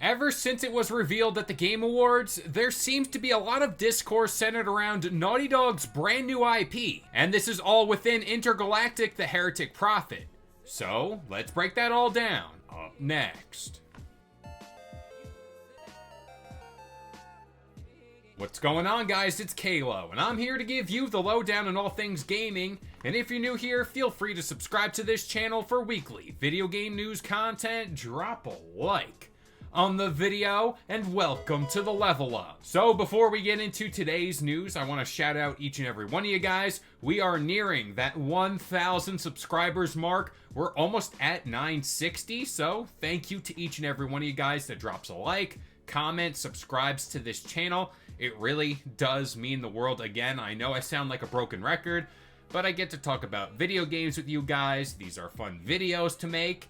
Ever since it was revealed at the Game Awards, there seems to be a lot of discourse centered around Naughty Dog's brand new IP, and this is all within Intergalactic, the Heretic Prophet. So, let's break that all down. Up next. What's going on, guys? It's Kalo, and I'm here to give you the lowdown on all things gaming, and if you're new here, feel free to subscribe to this channel for weekly video game news content. Drop a like on the video, and welcome to the Level Up. So before we get into today's news, I want to shout out each and every one of you guys. We are nearing that 1,000 subscribers mark. We're almost at 960, so thank you to each and every one of you guys that drops a like, comment, subscribes to this channel. It really does mean the world. Again, I know I sound like a broken record, but I get to talk about video games with you guys. These are fun videos to make.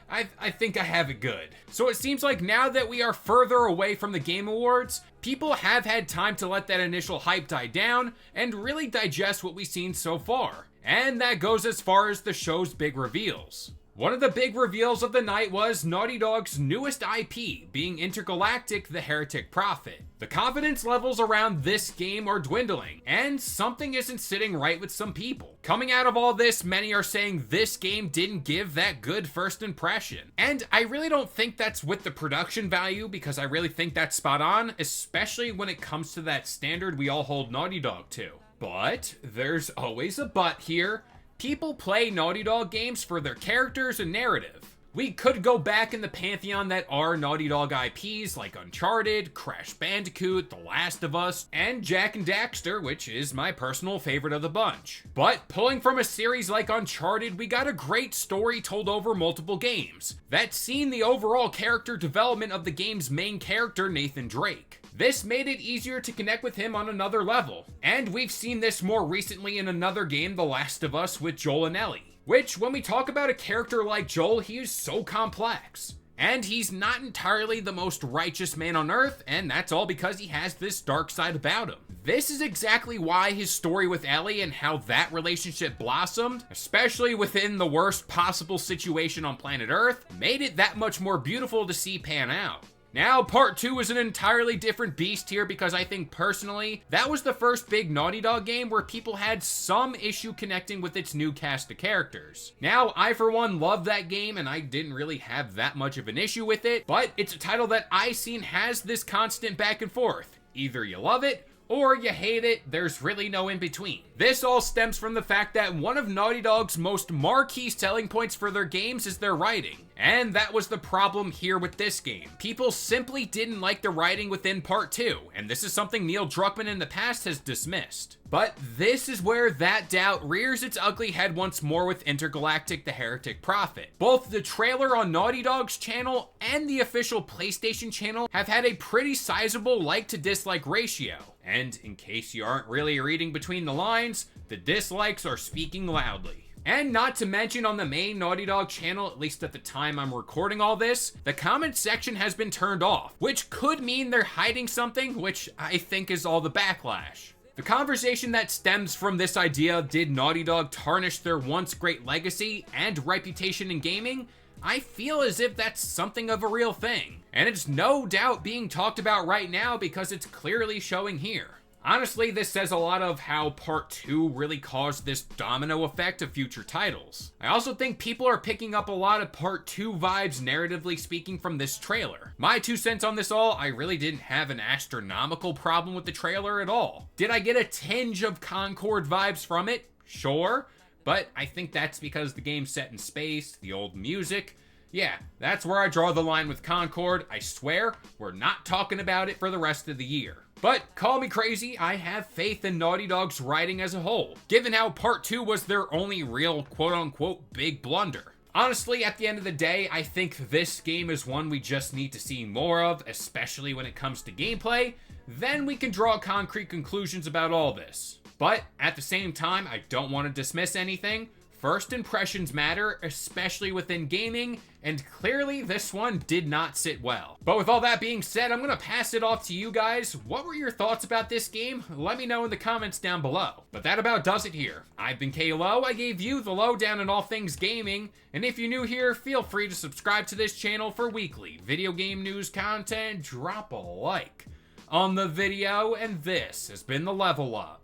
I think I have it good. So it seems like now that we are further away from the Game Awards, people have had time to let that initial hype die down and really digest what we've seen so far. And that goes as far as the show's big reveals. One of the big reveals of the night was Naughty Dog's newest IP, being Intergalactic, the Heretic Prophet. The confidence levels around this game are dwindling, and something isn't sitting right with some people. Coming out of all this, many are saying this game didn't give that good first impression. And I really don't think that's with the production value, because I really think that's spot on, especially when it comes to that standard we all hold Naughty Dog to. But there's always a but here. People play Naughty Dog games for their characters and narrative. We could go back in the pantheon that are Naughty Dog IPs like Uncharted, Crash Bandicoot, The Last of Us, and Jak and Daxter, which is my personal favorite of the bunch. But pulling from a series like Uncharted, we got a great story told over multiple games that's seen the overall character development of the game's main character, Nathan Drake. This made it easier to connect with him on another level, and we've seen this more recently in another game, The Last of Us, with Joel and Ellie. Which, when we talk about a character like Joel, he is so complex. And he's not entirely the most righteous man on earth, and that's all because he has this dark side about him. This is exactly why his story with Ellie and how that relationship blossomed, especially within the worst possible situation on planet Earth, made it that much more beautiful to see pan out. Now, part 2 is an entirely different beast here because I think personally, that was the first big Naughty Dog game where people had some issue connecting with its new cast of characters. Now, I for one love that game and I didn't really have that much of an issue with it, but it's a title that ISN has this constant back and forth. Either you love it, or you hate it, there's really no in between. This all stems from the fact that one of Naughty Dog's most marquee selling points for their games is their writing. And that was the problem here with this game. People simply didn't like the writing within Part 2, and this is something Neil Druckmann in the past has dismissed. But this is where that doubt rears its ugly head once more with Intergalactic, the Heretic Prophet. Both the trailer on Naughty Dog's channel and the official PlayStation channel have had a pretty sizable like to dislike ratio. And in case you aren't really reading between the lines, the dislikes are speaking loudly. And not to mention on the main Naughty Dog channel, at least at the time I'm recording all this, the comment section has been turned off, which could mean they're hiding something, which I think is all the backlash. The conversation that stems from this idea, did Naughty Dog tarnish their once great legacy and reputation in gaming? I feel as if that's something of a real thing, and it's no doubt being talked about right now because it's clearly showing here. Honestly, this says a lot of how Part 2 really caused this domino effect of future titles. I also think people are picking up a lot of Part 2 vibes, narratively speaking, from this trailer. My 2 cents on this all, I really didn't have an astronomical problem with the trailer at all. Did I get a tinge of Concord vibes from it? Sure, but I think that's because the game's set in space, the old music. Yeah, that's where I draw the line with Concord. I swear, we're not talking about it for the rest of the year. But call me crazy, I have faith in Naughty Dog's writing as a whole, given how Part 2 was their only real quote-unquote big blunder. Honestly, at the end of the day, I think this game is one we just need to see more of, especially when it comes to gameplay. Then we can draw concrete conclusions about all this. But at the same time, I don't want to dismiss anything. first impressions matter, especially within gaming, and clearly this one did not sit well. But with all that being said, I'm gonna pass it off to you guys. What were your thoughts about this game? Let me know in the comments down below. But that about does it here. I've been K-Lo, I gave you the lowdown on all things gaming, and if you're new here, feel free to subscribe to this channel for weekly video game news content. Drop a like on the video, and this has been the Level Up.